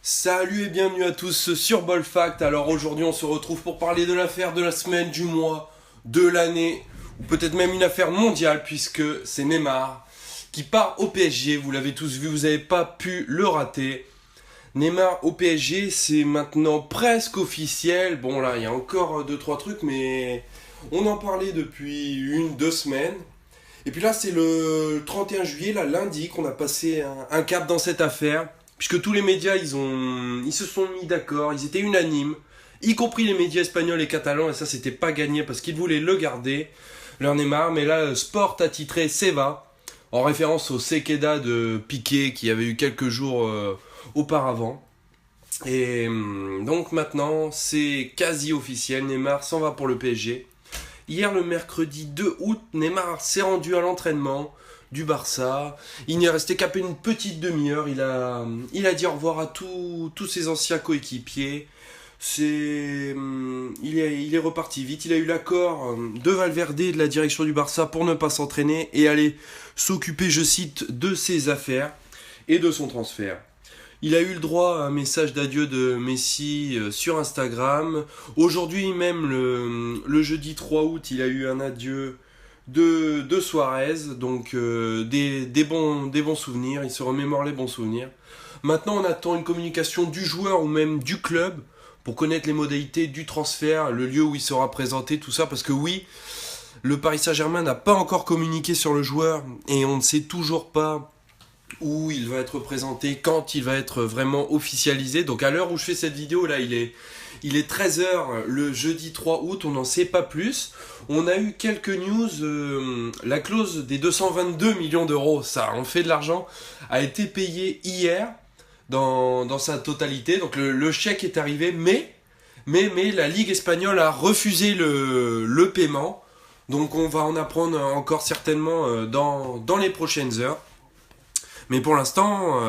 Salut et bienvenue à tous sur Ballfact. Alors aujourd'hui on se retrouve pour parler de l'affaire de la semaine, du mois, de l'année, ou peut-être même une affaire mondiale puisque c'est Neymar qui part au PSG. Vous l'avez tous vu, vous n'avez pas pu le rater. Neymar au PSG, c'est maintenant presque officiel. Bon là, il y a encore deux trois trucs mais on en parlait depuis deux semaines. Et puis là c'est le 31 juillet, là lundi, qu'on a passé un cap dans cette affaire. Puisque tous les médias, ils se sont mis d'accord, ils étaient unanimes, y compris les médias espagnols et catalans, et ça c'était pas gagné parce qu'ils voulaient le garder, leur Neymar, mais là Sport a titré Seva, en référence au Sequeda de Piqué qui avait eu quelques jours auparavant. Et donc maintenant c'est quasi officiel, Neymar s'en va pour le PSG. Hier le mercredi 2 août, Neymar s'est rendu à l'entraînement du Barça. Il n'y est resté qu'à peine une petite demi-heure. Il a dit au revoir à tous ses anciens coéquipiers. Il est reparti vite. Il a eu l'accord de Valverde et de la direction du Barça pour ne pas s'entraîner et aller s'occuper, je cite, de ses affaires et de son transfert. Il a eu le droit à un message d'adieu de Messi sur Instagram. Aujourd'hui même, le jeudi 3 août, il a eu un adieu de Suarez, donc des bons souvenirs, il se remémore les bons souvenirs. Maintenant on attend une communication du joueur ou même du club pour connaître les modalités du transfert, le lieu où il sera présenté, tout ça, parce que oui, le Paris Saint-Germain n'a pas encore communiqué sur le joueur et on ne sait toujours pas où il va être présenté, quand il va être vraiment officialisé. Donc à l'heure où je fais cette vidéo là, il est 13h le jeudi 3 août, on n'en sait pas plus. On a eu quelques news, la clause des 222 millions d'euros, ça en fait de l'argent, a été payée hier dans sa totalité. Donc le chèque est arrivé, mais la Ligue espagnole a refusé le paiement. Donc on va en apprendre encore certainement dans les prochaines heures. Mais pour l'instant,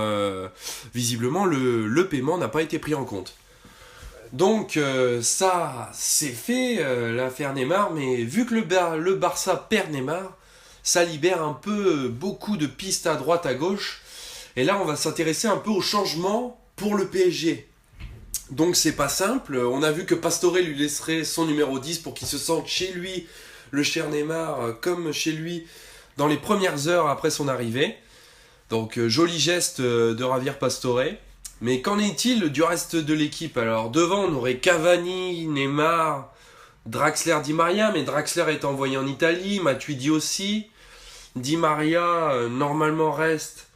visiblement, le paiement n'a pas été pris en compte. Donc ça, c'est fait, l'affaire Neymar, mais vu que le Barça perd Neymar, ça libère un peu beaucoup de pistes à droite, à gauche. Et là, on va s'intéresser un peu au changement pour le PSG. Donc c'est pas simple, on a vu que Pastore lui laisserait son numéro 10 pour qu'il se sente chez lui, le cher Neymar, comme chez lui dans les premières heures après son arrivée. Donc joli geste de Javier Pastore. Mais qu'en est-il du reste de l'équipe? Alors devant on aurait Cavani, Neymar, Draxler, Di Maria, mais Draxler est envoyé en Italie, Matuidi aussi. Di Maria normalement reste,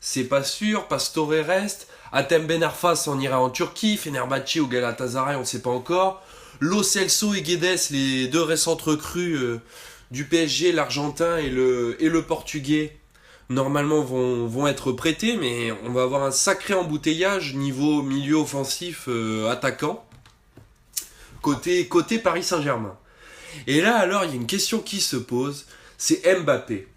c'est pas sûr, Pastore reste. Hatem Ben Arfa s'en ira en Turquie, Fenerbahçe ou Galatasaray on ne sait pas encore. Lo Celso et Guedes, les deux récentes recrues du PSG, l'Argentin et le Portugais, normalement vont être prêtés, mais on va avoir un sacré embouteillage niveau milieu offensif attaquant côté Paris Saint-Germain. Et là alors il y a une question qui se pose, c'est Mbappé.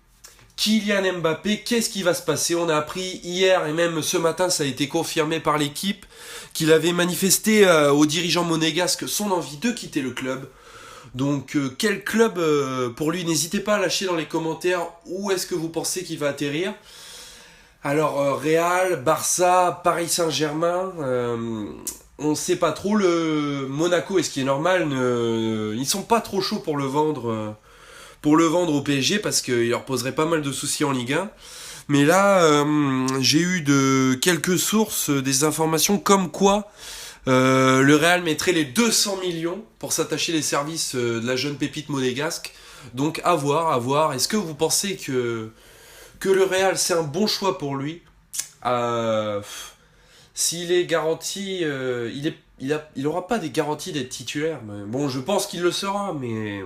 Kylian Mbappé, qu'est-ce qui va se passer? On a appris hier et même ce matin, ça a été confirmé par l'équipe, qu'il avait manifesté aux dirigeants monégasques son envie de quitter le club. Donc quel club pour lui? N'hésitez pas à lâcher dans les commentaires où est-ce que vous pensez qu'il va atterrir. Alors Real, Barça, Paris Saint-Germain, on ne sait pas trop. Le Monaco, et ce qui est normal, ils sont pas trop chauds pour le vendre au PSG parce qu'il leur poserait pas mal de soucis en Ligue 1. Mais là, j'ai eu de quelques sources des informations comme quoi le Real mettrait les 200 millions pour s'attacher les services de la jeune pépite monégasque. Donc à voir. Est-ce que vous pensez que le Real c'est un bon choix pour lui? S'il est garanti, il aura pas des garanties d'être titulaire. Mais bon, je pense qu'il le sera, mais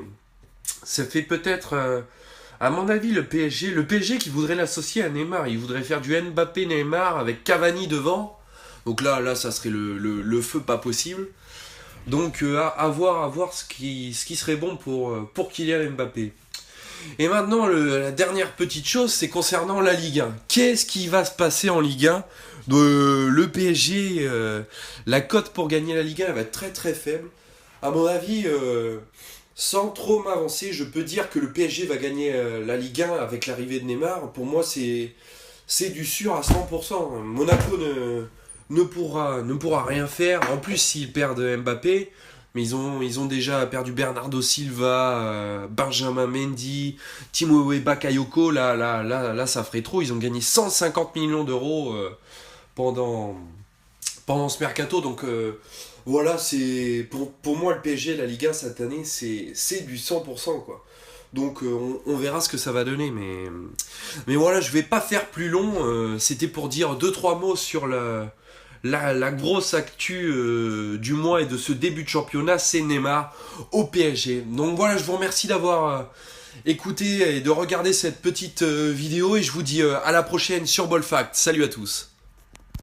ça fait peut-être, à mon avis, le PSG qui voudrait l'associer à Neymar. Il voudrait faire du Mbappé-Neymar avec Cavani devant. Donc là, ça serait le feu pas possible. Donc à voir ce qui serait bon pour Kylian Mbappé. Et maintenant, la dernière petite chose, c'est concernant la Ligue 1. Qu'est-ce qui va se passer en Ligue 1? Le PSG, la cote pour gagner la Ligue 1, elle va être très très faible. À mon avis, sans trop m'avancer, je peux dire que le PSG va gagner la Ligue 1 avec l'arrivée de Neymar. Pour moi, c'est du sûr à 100%. Monaco ne pourra rien faire. En plus, s'ils perdent Mbappé, mais ils ont déjà perdu Bernardo Silva, Benjamin Mendy, Timo Bakayoko. Là, ça ferait trop. Ils ont gagné 150 millions d'euros pendant ce mercato. Donc voilà, pour moi le PSG, la Liga cette année, c'est du 100%, quoi. Donc on verra ce que ça va donner. Mais voilà, je vais pas faire plus long. C'était pour dire deux trois mots sur la grosse actu du mois et de ce début de championnat, c'est Neymar au PSG. Donc voilà, je vous remercie d'avoir écouté et de regarder cette petite vidéo et je vous dis à la prochaine sur Ball Fact. Salut à tous.